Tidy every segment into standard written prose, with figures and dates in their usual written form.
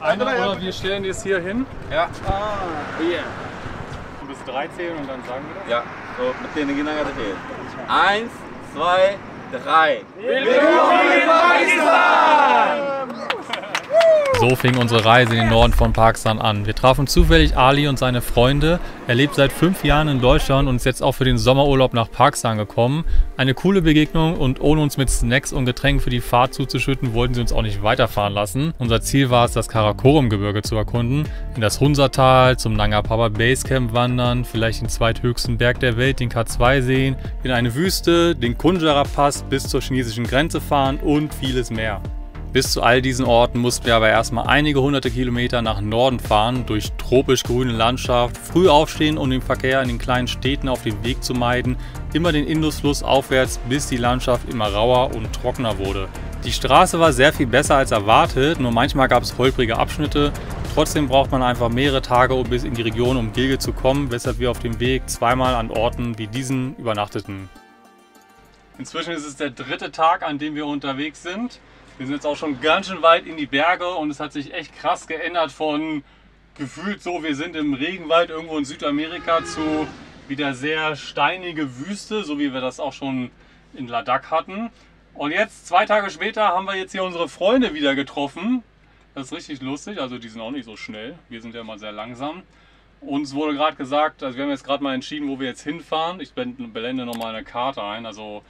Einer oder wir stellen es hier hin. Ja. Hier. Und bis 3 zählen und dann sagen wir das? Ja, so mit denen genau das hier. 1, 2, 3. So fing unsere Reise in den Norden von Pakistan an. Wir trafen zufällig Ali und seine Freunde. Er lebt seit 5 Jahren in Deutschland und ist jetzt auch für den Sommerurlaub nach Pakistan gekommen. Eine coole Begegnung und ohne uns mit Snacks und Getränken für die Fahrt zuzuschütten, wollten sie uns auch nicht weiterfahren lassen. Unser Ziel war es, das Karakorum-Gebirge zu erkunden, in das Hunza-Tal, zum Nanga Parbat Basecamp wandern, vielleicht den zweithöchsten Berg der Welt, den K2 sehen, in eine Wüste, den Kunjara-Pass bis zur chinesischen Grenze fahren und vieles mehr. Bis zu all diesen Orten mussten wir aber erstmal einige hunderte Kilometer nach Norden fahren, durch tropisch grüne Landschaft, früh aufstehen, um den Verkehr in den kleinen Städten auf dem Weg zu meiden, immer den Indusfluss aufwärts, bis die Landschaft immer rauer und trockener wurde. Die Straße war sehr viel besser als erwartet, nur manchmal gab es holprige Abschnitte. Trotzdem braucht man einfach mehrere Tage, um bis in die Region um Gilgit zu kommen, weshalb wir auf dem Weg zweimal an Orten wie diesen übernachteten. Inzwischen ist es der 3. Tag, an dem wir unterwegs sind. Wir sind jetzt auch schon ganz schön weit in die Berge und es hat sich echt krass geändert von gefühlt so, wir sind im Regenwald irgendwo in Südamerika zu wieder sehr steinige Wüste, so wie wir das auch schon in Ladakh hatten. Und jetzt, 2 Tage später, haben wir jetzt hier unsere Freunde wieder getroffen. Das ist richtig lustig, also die sind auch nicht so schnell, wir sind ja immer sehr langsam. Uns wurde gerade gesagt, also wir haben jetzt gerade mal entschieden, wo wir jetzt hinfahren. Ich blende nochmal eine Karte ein, also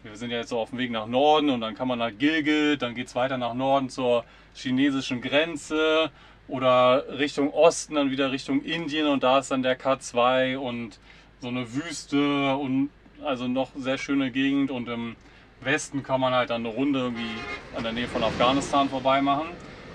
wir sind ja jetzt so auf dem Weg nach Norden und dann kann man nach Gilgit, dann geht es weiter nach Norden zur chinesischen Grenze oder Richtung Osten, dann wieder Richtung Indien und da ist dann der K2 und so eine Wüste und also noch sehr schöne Gegend und im Westen kann man halt dann eine Runde irgendwie an der Nähe von Afghanistan vorbei machen.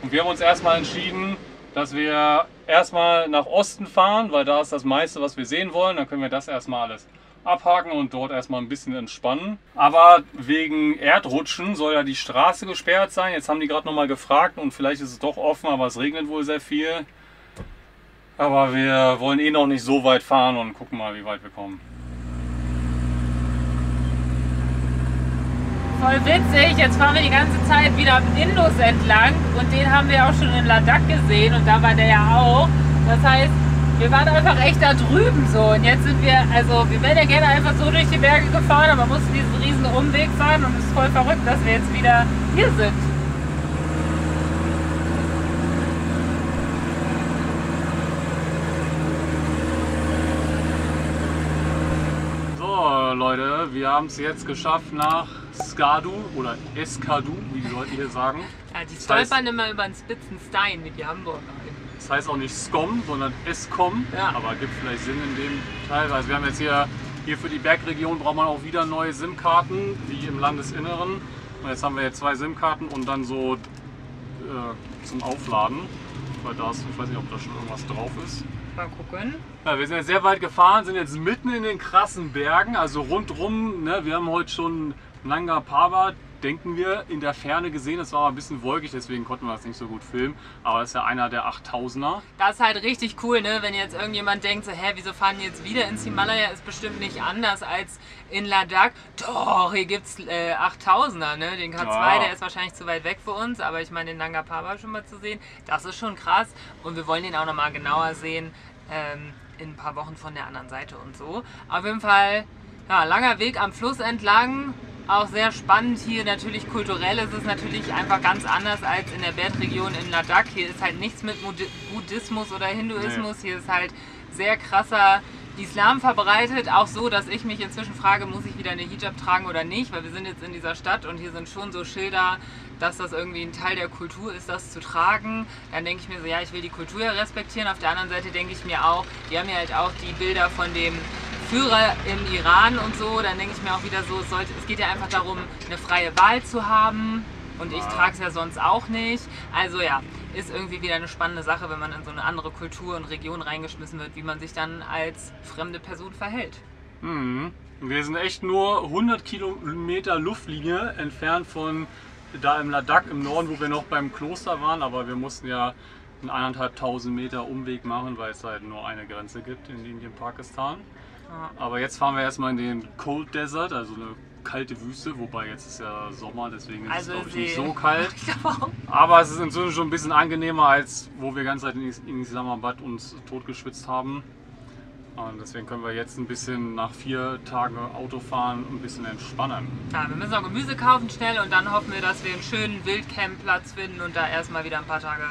Und wir haben uns erstmal entschieden, dass wir erstmal nach Osten fahren, weil da ist das meiste, was wir sehen wollen, dann können wir das erstmal alles abhaken und dort erstmal ein bisschen entspannen. Aber wegen Erdrutschen soll ja die Straße gesperrt sein. Jetzt haben die gerade nochmal gefragt und vielleicht ist es doch offen, aber es regnet wohl sehr viel. Aber wir wollen eh noch nicht so weit fahren und gucken mal, wie weit wir kommen. Voll witzig, jetzt fahren wir die ganze Zeit wieder am Indus entlang und den haben wir auch schon in Ladakh gesehen und da war der ja auch. Das heißt, wir waren einfach echt da drüben so und jetzt sind wir, also wir wären ja gerne einfach so durch die Berge gefahren, aber mussten diesen riesen Umweg fahren und es ist voll verrückt, dass wir jetzt wieder hier sind. So Leute, wir haben es jetzt geschafft nach Skadu oder Eskadu, wie die Leute hier sagen. Ja, die stolpern immer über einen spitzen Stein wie die Hamburger. Das heißt auch nicht Skom, sondern Eskom, ja. Aber gibt vielleicht Sinn in dem Teil. Also wir haben jetzt hier für die Bergregion braucht man auch wieder neue SIM-Karten, wie im Landesinneren. Und jetzt haben wir jetzt 2 SIM-Karten und dann so zum Aufladen. Weil da ist, ich weiß nicht, ob da schon irgendwas drauf ist. Mal gucken. Ja, wir sind jetzt sehr weit gefahren, sind jetzt mitten in den krassen Bergen, also rundrum. Ne, wir haben heute schon Nanga Parbat, denken wir, in der Ferne gesehen. Es war aber ein bisschen wolkig, deswegen konnten wir das nicht so gut filmen. Aber das ist ja einer der 8000er. Das ist halt richtig cool, ne? Wenn jetzt irgendjemand denkt, so, hä, wieso fahren die jetzt wieder ins Himalaya? Ist bestimmt nicht anders als in Ladakh. Doch, hier gibt es 8000er, ne? Den K2, ja. Der ist wahrscheinlich zu weit weg für uns. Aber ich meine, den Nanga Parbat schon mal zu sehen, das ist schon krass. Und wir wollen den auch noch mal genauer sehen in ein paar Wochen von der anderen Seite und so. Auf jeden Fall, ja, langer Weg am Fluss entlang. Auch sehr spannend hier, natürlich kulturell ist es natürlich einfach ganz anders als in der Bergregion in Ladakh. Hier ist halt nichts mit Buddhismus oder Hinduismus, nee. Hier ist halt sehr krasser Islam verbreitet, auch so, dass ich mich inzwischen frage, muss ich wieder eine Hijab tragen oder nicht, weil wir sind jetzt in dieser Stadt und hier sind schon so Schilder, dass das irgendwie ein Teil der Kultur ist, das zu tragen. Dann denke ich mir so, ja, ich will die Kultur ja respektieren. Auf der anderen Seite denke ich mir auch, die haben ja halt auch die Bilder von dem Führer im Iran und so, dann denke ich mir auch wieder so, es geht ja einfach darum, eine freie Wahl zu haben und ich trage es ja sonst auch nicht. Also ja, ist irgendwie wieder eine spannende Sache, wenn man in so eine andere Kultur und Region reingeschmissen wird, wie man sich dann als fremde Person verhält. Mhm. Wir sind echt nur 100 Kilometer Luftlinie entfernt von da im Ladakh im Norden, wo wir noch beim Kloster waren, aber wir mussten ja einen 1500 Meter Umweg machen, weil es halt nur eine Grenze gibt in Indien, Pakistan. Aber jetzt fahren wir erstmal in den Cold Desert, also eine kalte Wüste, wobei jetzt ist ja Sommer, deswegen ist Also es, glaube ich, nicht so kalt. Ich glaube auch. Aber es ist inzwischen schon ein bisschen angenehmer, als wo wir ganz Zeit in Islamabad uns totgeschwitzt haben. Und deswegen können wir jetzt ein bisschen nach 4 Tagen Autofahren ein bisschen entspannen. Ja, wir müssen noch Gemüse kaufen schnell und dann hoffen wir, dass wir einen schönen Wildcampplatz finden und da erstmal wieder ein paar Tage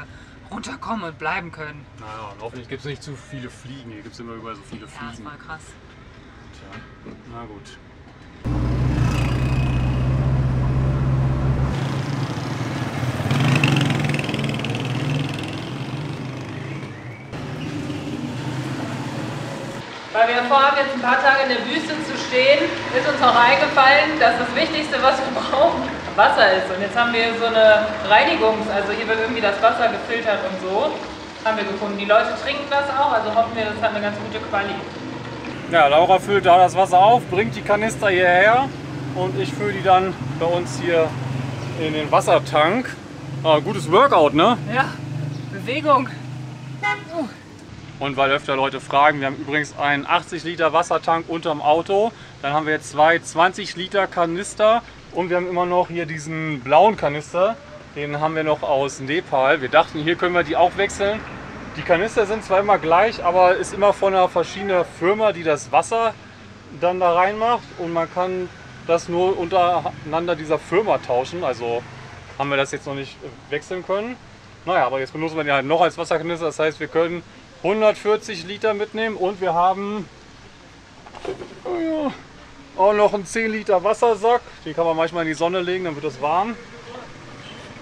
runterkommen und bleiben können. Naja, und hoffentlich gibt es nicht zu viele Fliegen. Hier gibt es immer überall so viele Ja, das Fliegen. war krass. Tja, na gut. Weil wir vorhaben, jetzt ein paar Tage in der Wüste zu stehen, ist uns auch eingefallen, dass das Wichtigste, was wir brauchen, Wasser ist. Und jetzt haben wir so eine also hier wird irgendwie das Wasser gefiltert und so, haben wir gefunden. Die Leute trinken das auch, also hoffen wir, das hat eine ganz gute Qualität. Ja, Laura füllt da das Wasser auf, bringt die Kanister hierher und ich fülle die dann bei uns hier in den Wassertank. Gutes Workout, ne? Ja, Bewegung. Und weil öfter Leute fragen, wir haben übrigens einen 80 Liter Wassertank unterm Auto. Dann haben wir jetzt 2 20 Liter Kanister und wir haben immer noch hier diesen blauen Kanister. Den haben wir noch aus Nepal. Wir dachten, hier können wir die auch wechseln. Die Kanister sind zwar immer gleich, aber ist immer von einer verschiedenen Firma, die das Wasser dann da reinmacht. Und man kann das nur untereinander dieser Firma tauschen. Also haben wir das jetzt noch nicht wechseln können. Naja, aber jetzt benutzen wir die halt noch als Wasserkanister. Das heißt, wir können 140 Liter mitnehmen und wir haben auch noch einen 10 Liter Wassersack. Den kann man manchmal in die Sonne legen, dann wird es warm.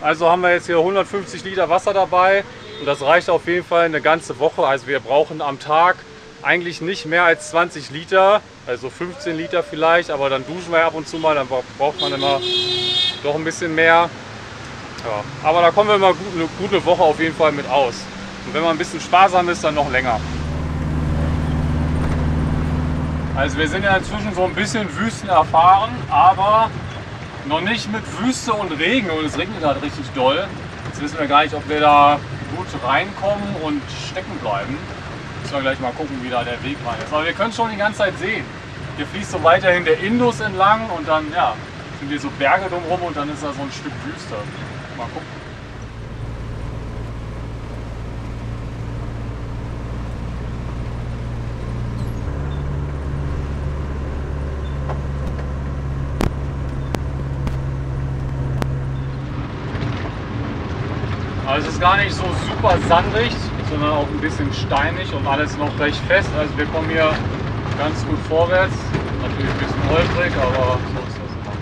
Also haben wir jetzt hier 150 Liter Wasser dabei und das reicht auf jeden Fall eine ganze Woche. Also wir brauchen am Tag eigentlich nicht mehr als 20 Liter, also 15 Liter vielleicht, aber dann duschen wir ab und zu mal, dann braucht man immer doch ein bisschen mehr. Ja, aber da kommen wir immer eine gute Woche auf jeden Fall mit aus. Und wenn man ein bisschen sparsam ist, dann noch länger. Also wir sind ja inzwischen so ein bisschen Wüsten erfahren, aber noch nicht mit Wüste und Regen. Und es regnet halt richtig doll. Jetzt wissen wir gar nicht, ob wir da gut reinkommen und stecken bleiben. Müssen wir gleich mal gucken, wie da der Weg rein ist. Aber wir können es schon die ganze Zeit sehen. Hier fließt so weiterhin der Indus entlang und dann ja, sind hier so Berge drumherum und dann ist da so ein Stück Wüste. Mal gucken. Also es ist gar nicht so super sandig, sondern auch ein bisschen steinig und alles noch recht fest. Also wir kommen hier ganz gut vorwärts. Natürlich ein bisschen holprig, aber so ist das immer.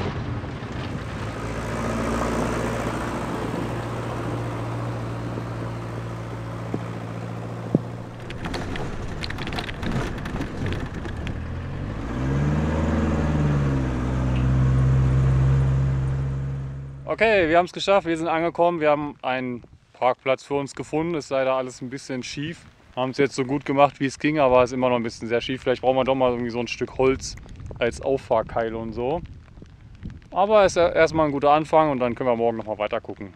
Okay, wir haben es geschafft, wir sind angekommen, wir haben einen Parkplatz für uns gefunden, ist leider alles ein bisschen schief. Haben es jetzt so gut gemacht, wie es ging, aber es ist immer noch ein bisschen sehr schief. Vielleicht brauchen wir doch mal irgendwie so ein Stück Holz als Auffahrkeile und so. Aber es ist ja erstmal ein guter Anfang und dann können wir morgen noch mal weiter gucken.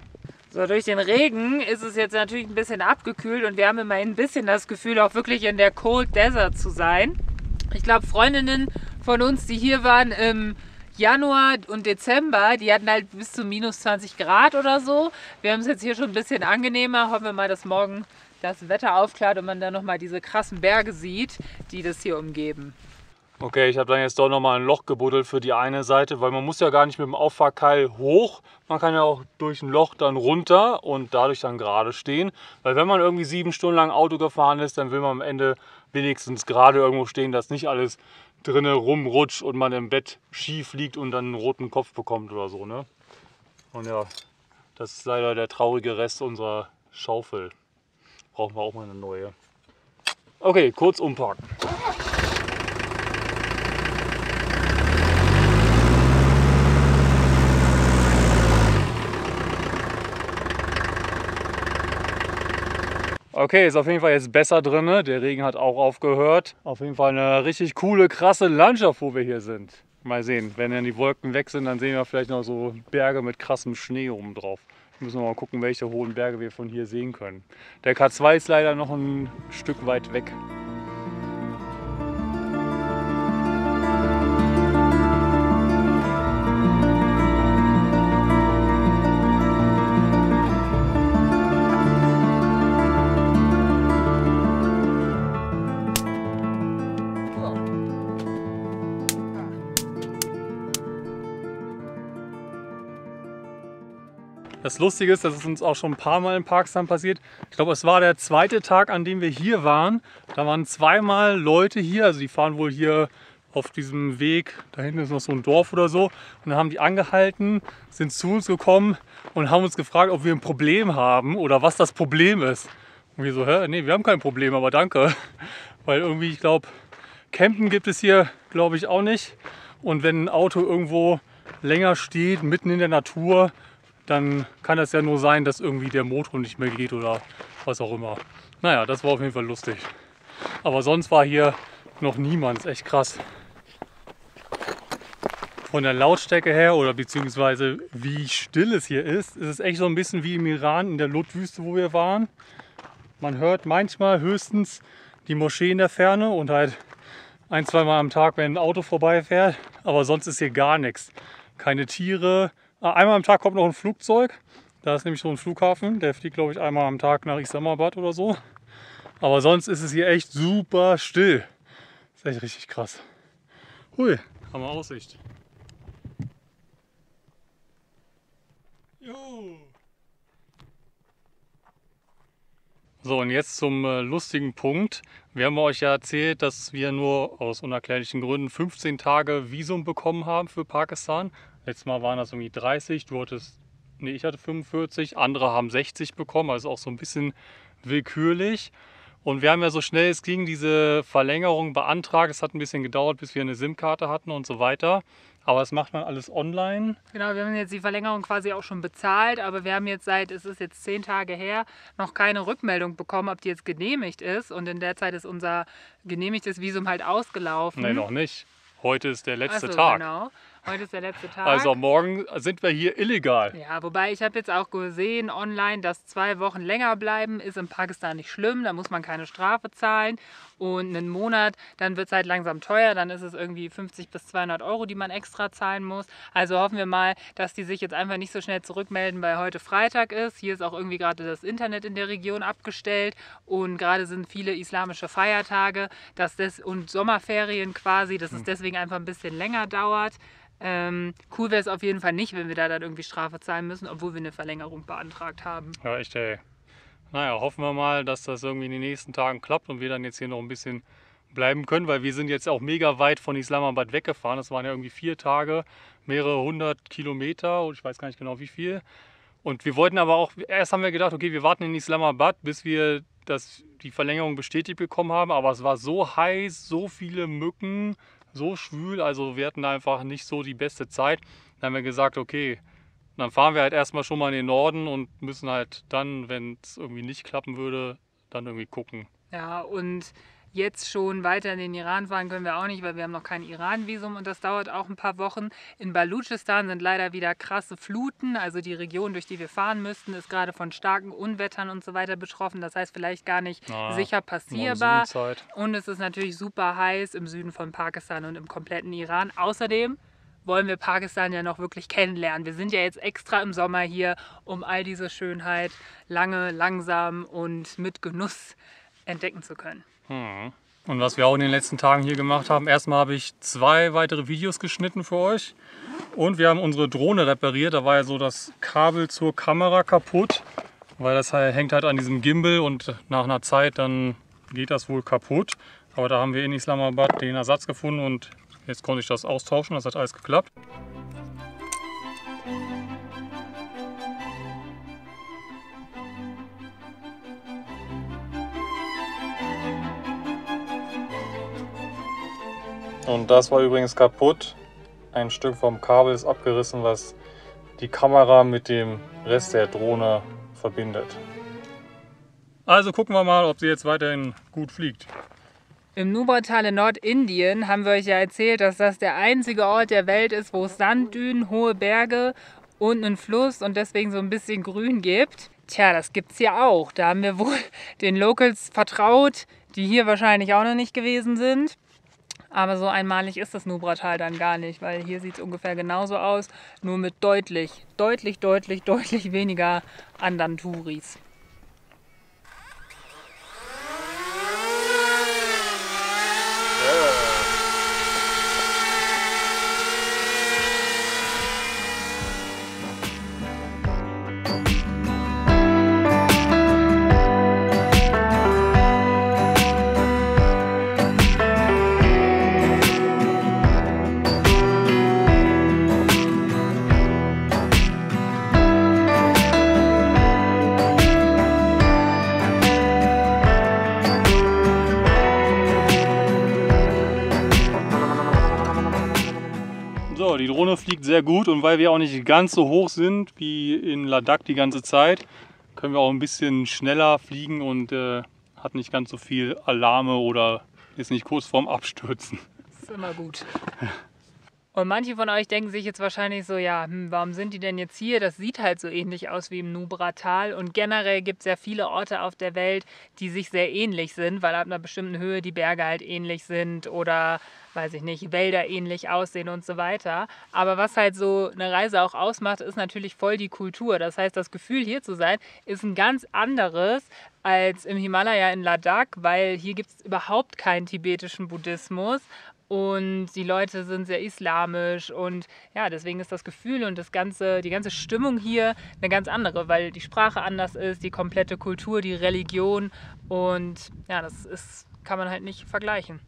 So, durch den Regen ist es jetzt natürlich ein bisschen abgekühlt und wir haben immerhin ein bisschen das Gefühl, auch wirklich in der Cold Desert zu sein. Ich glaube, Freundinnen von uns, die hier waren im Januar und Dezember, die hatten halt bis zu minus 20 Grad oder so. Wir haben es jetzt hier schon ein bisschen angenehmer. Hoffen wir mal, dass morgen das Wetter aufklärt und man dann nochmal diese krassen Berge sieht, die das hier umgeben. Okay, ich habe dann jetzt doch nochmal ein Loch gebuddelt für die eine Seite, weil man muss ja gar nicht mit dem Auffahrkeil hoch. Man kann ja auch durch ein Loch dann runter und dadurch dann gerade stehen. Weil wenn man irgendwie 7 Stunden lang Auto gefahren ist, dann will man am Ende wenigstens gerade irgendwo stehen, dass nicht alles drinnen rumrutscht und man im Bett schief liegt und dann einen roten Kopf bekommt oder so, ne? Und ja, das ist leider der traurige Rest unserer Schaufel. Brauchen wir auch mal eine neue. Okay, kurz umparken. Okay, ist auf jeden Fall jetzt besser drin. Der Regen hat auch aufgehört. Auf jeden Fall eine richtig coole, krasse Landschaft, wo wir hier sind. Mal sehen, wenn dann die Wolken weg sind, dann sehen wir vielleicht noch so Berge mit krassem Schnee oben drauf. Müssen wir mal gucken, welche hohen Berge wir von hier sehen können. Der K2 ist leider noch ein Stück weit weg. Das Lustige ist, das ist uns auch schon ein paar Mal in Pakistan passiert. Ich glaube, es war der zweite Tag, an dem wir hier waren. Da waren zweimal Leute hier, also die fahren wohl hier auf diesem Weg, da hinten ist noch so ein Dorf oder so. Und dann haben die angehalten, sind zu uns gekommen und haben uns gefragt, ob wir ein Problem haben oder was das Problem ist. Und wir so, hä? Nee, wir haben kein Problem, aber danke. Weil irgendwie, ich glaube, Campen gibt es hier, glaube ich, auch nicht. Und wenn ein Auto irgendwo länger steht, mitten in der Natur, dann kann das ja nur sein, dass irgendwie der Motor nicht mehr geht oder was auch immer. Naja, das war auf jeden Fall lustig. Aber sonst war hier noch niemand, das ist echt krass. Von der Lautstärke her oder beziehungsweise wie still es hier ist es echt so ein bisschen wie im Iran in der Lut-Wüste, wo wir waren. Man hört manchmal höchstens die Moschee in der Ferne und halt ein-, zweimal am Tag, wenn ein Auto vorbeifährt. Aber sonst ist hier gar nichts. Keine Tiere. Einmal am Tag kommt noch ein Flugzeug. Da ist nämlich so ein Flughafen. Der fliegt, glaube ich, einmal am Tag nach Islamabad oder so. Aber sonst ist es hier echt super still. Das ist echt richtig krass. Hui, haben wir Aussicht. Jo. So, und jetzt zum lustigen Punkt. Wir haben euch ja erzählt, dass wir nur aus unerklärlichen Gründen 15 Tage Visum bekommen haben für Pakistan. Letztes Mal waren das irgendwie 30, ich hatte 45, andere haben 60 bekommen, also auch so ein bisschen willkürlich. Und wir haben ja so schnell es ging diese Verlängerung beantragt. Es hat ein bisschen gedauert, bis wir eine SIM-Karte hatten und so weiter. Aber das macht man alles online. Genau, wir haben jetzt die Verlängerung quasi auch schon bezahlt, aber wir haben jetzt es ist jetzt 10 Tage her, noch keine Rückmeldung bekommen, ob die jetzt genehmigt ist. Und in der Zeit ist unser genehmigtes Visum halt ausgelaufen. Nee, noch nicht. Heute ist der letzte Tag. Genau. Heute ist der letzte Tag. Also morgen sind wir hier illegal. Ja, wobei ich habe jetzt auch gesehen online, dass 2 Wochen länger bleiben ist in Pakistan nicht schlimm. Da muss man keine Strafe zahlen. Und einen Monat, dann wird es halt langsam teuer. Dann ist es irgendwie 50 bis 200 Euro, die man extra zahlen muss. Also hoffen wir mal, dass die sich jetzt einfach nicht so schnell zurückmelden, weil heute Freitag ist. Hier ist auch irgendwie gerade das Internet in der Region abgestellt. Und gerade sind viele islamische Feiertage und Sommerferien quasi, dass es deswegen einfach ein bisschen länger dauert. Cool wäre es auf jeden Fall nicht, wenn wir da dann irgendwie Strafe zahlen müssen, obwohl wir eine Verlängerung beantragt haben. Ja, echt ey. Naja, hoffen wir mal, dass das irgendwie in den nächsten Tagen klappt und wir dann jetzt hier noch ein bisschen bleiben können, weil wir sind jetzt auch mega weit von Islamabad weggefahren. Das waren ja irgendwie 4 Tage, mehrere 100 Kilometer und ich weiß gar nicht genau wie viel. Und wir wollten aber auch, erst haben wir gedacht, okay, wir warten in Islamabad, bis wir die Verlängerung bestätigt bekommen haben, aber es war so heiß, so viele Mücken, so schwül, also wir hatten einfach nicht so die beste Zeit. Dann haben wir gesagt, okay, dann fahren wir halt erstmal schon mal in den Norden und müssen halt dann, wenn es irgendwie nicht klappen würde, dann irgendwie gucken. Ja, und jetzt schon weiter in den Iran fahren können wir auch nicht, weil wir haben noch kein Iran-Visum und das dauert auch ein paar Wochen. In Baluchistan sind leider wieder krasse Fluten, also die Region, durch die wir fahren müssten, ist gerade von starken Unwettern und so weiter betroffen. Das heißt vielleicht gar nicht sicher passierbar. Und es ist natürlich super heiß im Süden von Pakistan und im kompletten Iran. Außerdem wollen wir Pakistan ja noch wirklich kennenlernen. Wir sind ja jetzt extra im Sommer hier, um all diese Schönheit lange, langsam und mit Genuss entdecken zu können. Und was wir auch in den letzten Tagen hier gemacht haben, erstmal habe ich 2 weitere Videos geschnitten für euch und wir haben unsere Drohne repariert. Da war ja so das Kabel zur Kamera kaputt, weil das hängt halt an diesem Gimbal und nach einer Zeit dann geht das wohl kaputt. Aber da haben wir in Islamabad den Ersatz gefunden und jetzt konnte ich das austauschen, das hat alles geklappt. Und das war übrigens kaputt. Ein Stück vom Kabel ist abgerissen, was die Kamera mit dem Rest der Drohne verbindet. Also gucken wir mal, ob sie jetzt weiterhin gut fliegt. Im Nubra-Tal in Nordindien haben wir euch ja erzählt, dass das der einzige Ort der Welt ist, wo es Sanddünen, hohe Berge und einen Fluss und deswegen so ein bisschen Grün gibt. Tja, das gibt's hier auch. Da haben wir wohl den Locals vertraut, die hier wahrscheinlich auch noch nicht gewesen sind. Aber so einmalig ist das Nubra-Tal dann gar nicht, weil hier sieht es ungefähr genauso aus, nur mit deutlich weniger anderen Touris. fliegt sehr gut und weil wir auch nicht ganz so hoch sind wie in Ladakh die ganze Zeit, können wir auch ein bisschen schneller fliegen und hat nicht ganz so viel Alarme oder ist nicht kurz vorm Abstürzen. Das ist immer gut. Und manche von euch denken sich jetzt wahrscheinlich so, ja, warum sind die denn jetzt hier? Das sieht halt so ähnlich aus wie im Nubra-Tal. Und generell gibt es ja viele Orte auf der Welt, die sich sehr ähnlich sind, weil ab einer bestimmten Höhe die Berge halt ähnlich sind oder, weiß ich nicht, Wälder ähnlich aussehen und so weiter. Aber was halt so eine Reise auch ausmacht, ist natürlich voll die Kultur. Das heißt, das Gefühl hier zu sein, ist ein ganz anderes als im Himalaya in Ladakh, weil hier gibt es überhaupt keinen tibetischen Buddhismus. Und die Leute sind sehr islamisch und ja, deswegen ist das Gefühl und die ganze Stimmung hier eine ganz andere, weil die Sprache anders ist, die komplette Kultur, die Religion und ja, kann man halt nicht vergleichen.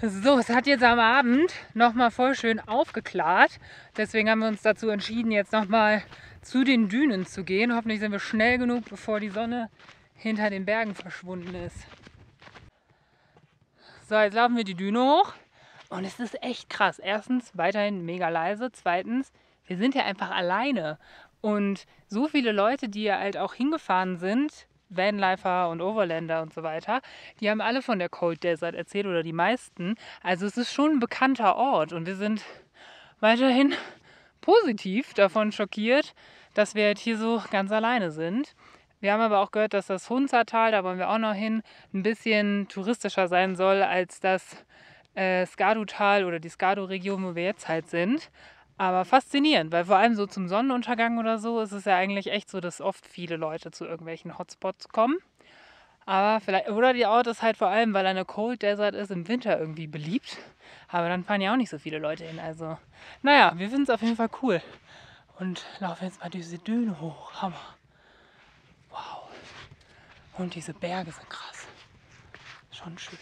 So, es hat jetzt am Abend nochmal voll schön aufgeklärt. Deswegen haben wir uns dazu entschieden, jetzt nochmal zu den Dünen zu gehen. Hoffentlich sind wir schnell genug, bevor die Sonne hinter den Bergen verschwunden ist. So, jetzt laufen wir die Düne hoch und es ist echt krass. Erstens, weiterhin mega leise. Zweitens, wir sind ja einfach alleine. Und so viele Leute, die ja halt auch hingefahren sind, Vanlifer und Overlander und so weiter, die haben alle von der Cold Desert erzählt oder die meisten. Also es ist schon ein bekannter Ort und wir sind weiterhin positiv davon schockiert, dass wir halt hier so ganz alleine sind. Wir haben aber auch gehört, dass das Hunza-Tal, da wollen wir auch noch hin, ein bisschen touristischer sein soll als das Skadu-Tal oder die Skadu-Region, wo wir jetzt halt sind. Aber faszinierend, weil vor allem so zum Sonnenuntergang oder so ist es ja eigentlich echt so, dass oft viele Leute zu irgendwelchen Hotspots kommen. Aber vielleicht, oder der Ort ist halt vor allem, weil er eine Cold Desert ist, im Winter irgendwie beliebt. Aber dann fahren ja auch nicht so viele Leute hin. Also, naja, wir finden es auf jeden Fall cool. Und laufen jetzt mal diese Düne hoch. Hammer. Wow. Und diese Berge sind krass. Schon schön.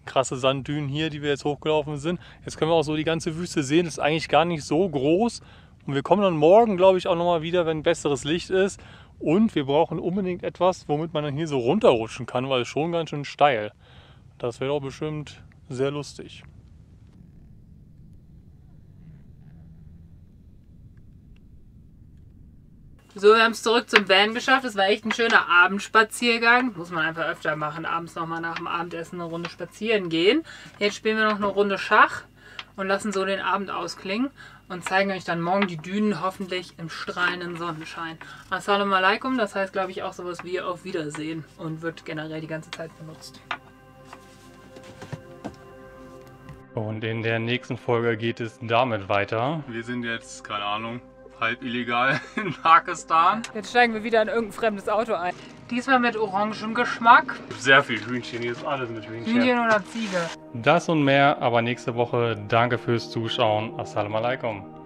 Krasse Sanddünen hier, die wir jetzt hochgelaufen sind. Jetzt können wir auch so die ganze Wüste sehen. Das ist eigentlich gar nicht so groß. Und wir kommen dann morgen, glaube ich, auch nochmal wieder, wenn besseres Licht ist. Und wir brauchen unbedingt etwas, womit man dann hier so runterrutschen kann, weil es schon ganz schön steil. Das wäre doch bestimmt sehr lustig. So, wir haben es zurück zum Van geschafft. Es war echt ein schöner Abendspaziergang. Muss man einfach öfter machen. Abends nochmal nach dem Abendessen eine Runde spazieren gehen. Jetzt spielen wir noch eine Runde Schach und lassen so den Abend ausklingen und zeigen euch dann morgen die Dünen hoffentlich im strahlenden Sonnenschein. Assalamu alaikum, das heißt, glaube ich, auch sowas wie auf Wiedersehen und wird generell die ganze Zeit benutzt. Und in der nächsten Folge geht es damit weiter. Wir sind jetzt, keine Ahnung, halb illegal in Pakistan. Jetzt steigen wir wieder in irgendein fremdes Auto ein. Diesmal mit orangem Geschmack. Sehr viel Hühnchen, hier ist alles mit Hühnchen. Hühnchen oder Ziege. Das und mehr, aber nächste Woche. Danke fürs Zuschauen. Assalamu alaikum.